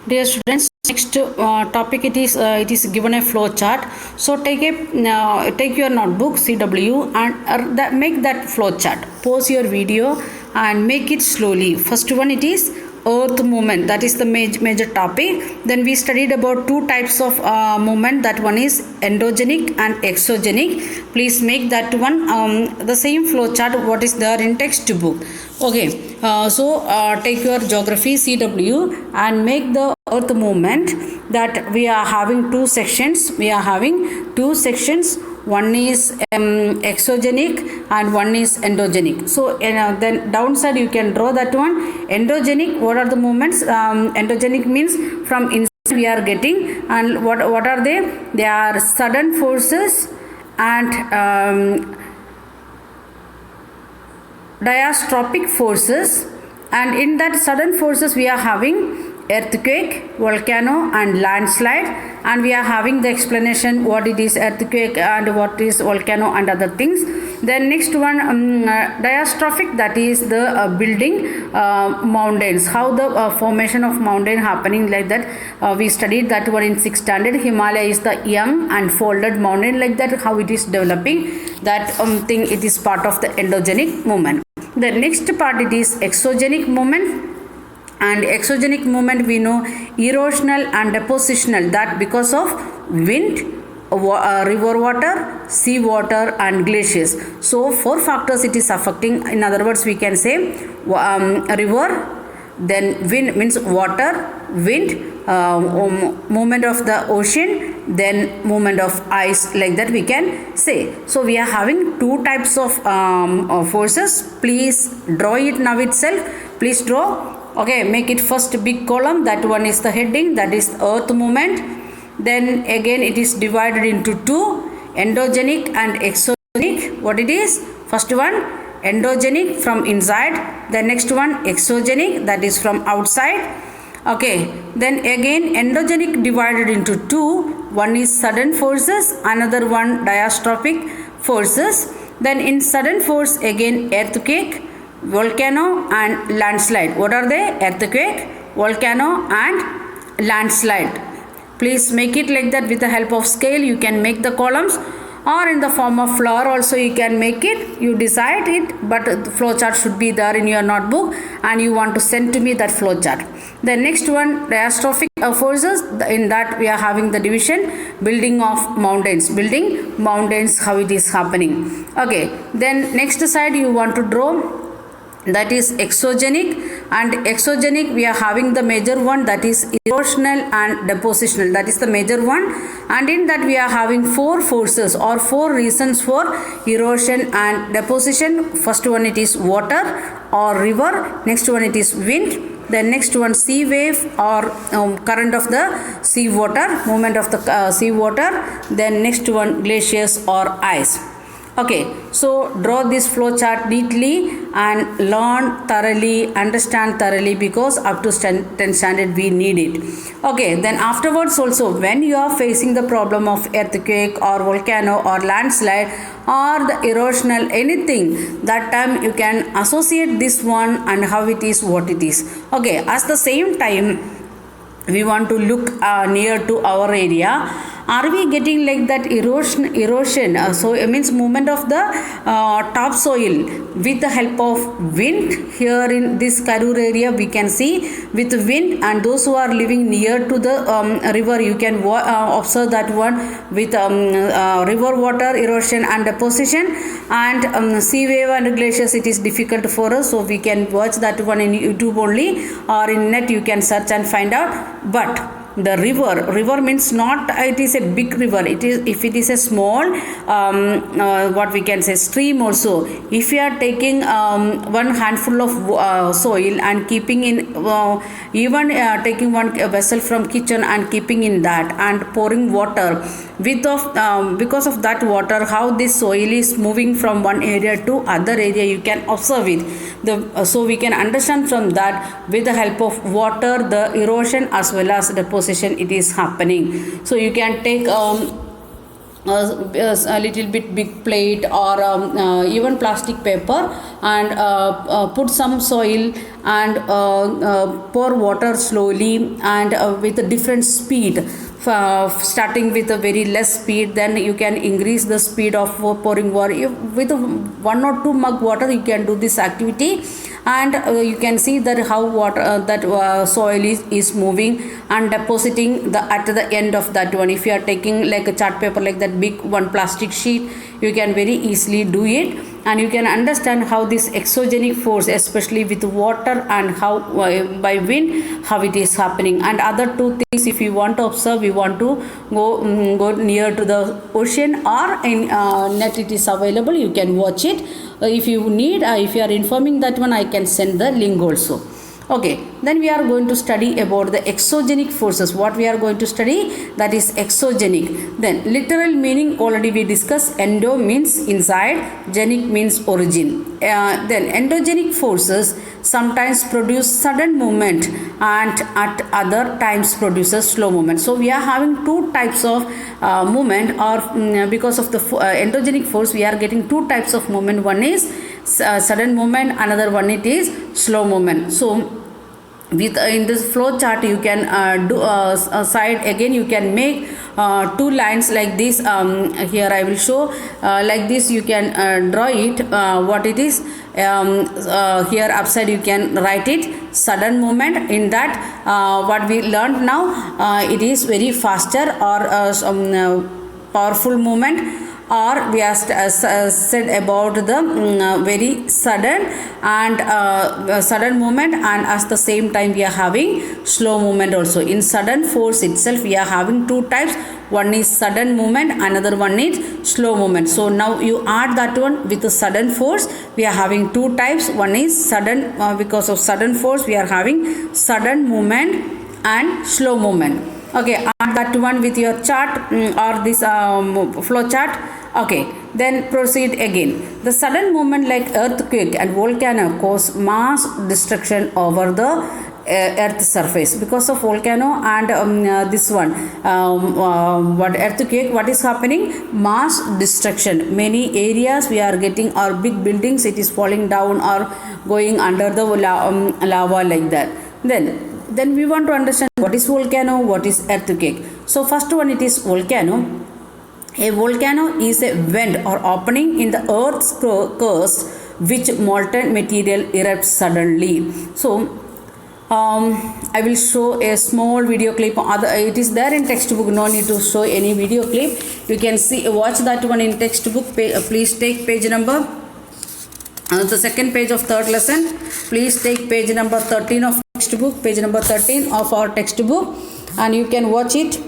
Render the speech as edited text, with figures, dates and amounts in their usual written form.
Dear students, next topic it is given a flow chart. So take your notebook CW and make that flow chart. Pause your video and make it slowly. First one it is earth movement, that is the major topic. Then we studied about two types of movement, that one is endogenic and exogenic. Please make that one the same flow chart what is there in textbook. Okay, take your geography CW and make the earth movement. That we are having two sections. One is exogenic and one is endogenic. So then downside you can draw that one. Endogenic, what are the movements? Endogenic means from inside we are getting, and what are they? They are sudden forces and diastrophic forces, and in that sudden forces we are having earthquake, volcano and landslide, and we are having the explanation what it is earthquake and what is volcano and other things. Then next one diastrophic, that is the building mountains, how the formation of mountain happening like that. We studied that one in 6th standard. Himalaya is the young and folded mountain, like that how it is developing, that thing it is part of the endogenic movement. The next part it is exogenic movement. And exogenic movement we know erosional and depositional, that because of wind, river water, sea water and glaciers. So 4 factors it is affecting. In other words we can say river, then wind means water, wind, movement of the ocean, then movement of ice, like that we can say. So we are having two types of forces. Please draw it now itself. Please draw. Okay, make it first big column. That one is the heading, that is earth movement. Then again it is divided into two, endogenic and exogenic. What it is? First one endogenic, from inside. The next one exogenic, that is from outside. Okay, then again endogenic divided into two. One is sudden forces, another one diastrophic forces. Then in sudden force again earthquake, volcano and landslide. What are they? Earthquake, volcano and landslide. Please make it like that. With the help of scale you can make the columns, or in the form of flower also you can make it. You decide it, but the flow chart should be there in your notebook and you want to send to me that flow chart. The next one diastrophic forces, in that we are having the division, building of mountains, how it is happening. Okay, then next side you want to draw, that is exogenic. And exogenic we are having the major one, that is erosional and depositional, that is the major one. And in that we are having 4 forces or 4 reasons for erosion and deposition. First one it is water or river, next one it is wind, then next one sea wave or current of the sea water, movement of the sea water, then next one glaciers or ice. Okay, so draw this flow chart neatly and learn thoroughly, understand thoroughly, because up to 10th standard we need it. Okay, then afterwards also when you are facing the problem of earthquake or volcano or landslide or the erosional anything, that time you can associate this one and how it is, what it is. Okay, at the same time we want to look near to our area. Are we getting like that erosion? So it means movement of the topsoil with the help of wind. Here in this Karur area we can see with wind, and those who are living near to the river you can observe that one with river water erosion and deposition, and sea wave and glaciers it is difficult for us, so we can watch that one in YouTube only, or in net you can search and find out. But the river means not it is a big river, it is, if it is a small what we can say stream also, if you are taking one handful of soil and keeping in even taking one vessel from kitchen and keeping in that and pouring water with because of that water how this soil is moving from one area to other area, you can observe it. So we can understand from that with the help of water the erosion as well as deposition it is happening. So you can take a little bit big plate or even plastic paper, and put some soil and pour water slowly and with a different speed, starting with a very less speed. Then you can increase the speed of pouring water. With 1 or 2 mug water you can do this activity, and you can see that how water that soil is moving and depositing at the end of that one. If you are taking like a chart paper, like that big one plastic sheet, you can very easily do it, and you can understand how this exogenic force, especially with water and how by wind, how it is happening. And other two things, if you want to observe, you want to go near to the ocean, or in net it is available, you can watch it. If you need, if you are informing that one, I can send the link also. Okay, then we are going to study about the exogenic forces. What we are going to study, that is exogenic. Then literal meaning already we discussed. Endo means inside, genic means origin. Then endogenic forces sometimes produce sudden movement and at other times produces slow movement. So we are having two types of movement, or because of the endogenic force we are getting two types of movement. One is sudden movement, another one it is slow movement. So with in this flow chart you can do side again, you can make two lines like this. Here I will show like this. You can draw it what it is. Here upside you can write it sudden movement. In that what we learned now, it is very faster or powerful movement, or we have said about the very sudden and sudden movement, and at the same time we are having slow movement also. In sudden force itself we are having two types. One is sudden movement, another one is slow movement. So now you add that one with the sudden force, we are having two types. One is sudden, because of sudden force we are having sudden movement and slow movement. Okay, add that one with your chart or this flow chart. Okay, then proceed again. The sudden movement like earthquake and volcano cause mass destruction over the earth surface. Because of volcano and this one what earthquake, what is happening? Mass destruction. Many areas we are getting, or big buildings, it is falling down or going under the lava like that. Then we want to understand what is volcano, what is earthquake. So first one, it is volcano. A volcano is a vent or opening in the earth's crust which molten material erupts suddenly. So I will show a small video clip. It is there in textbook, no need to show any video clip. You can see, watch that one in textbook. Please take page number, the second page of third lesson. Please take page number 13 of textbook, page number 13 of our textbook, and you can watch it.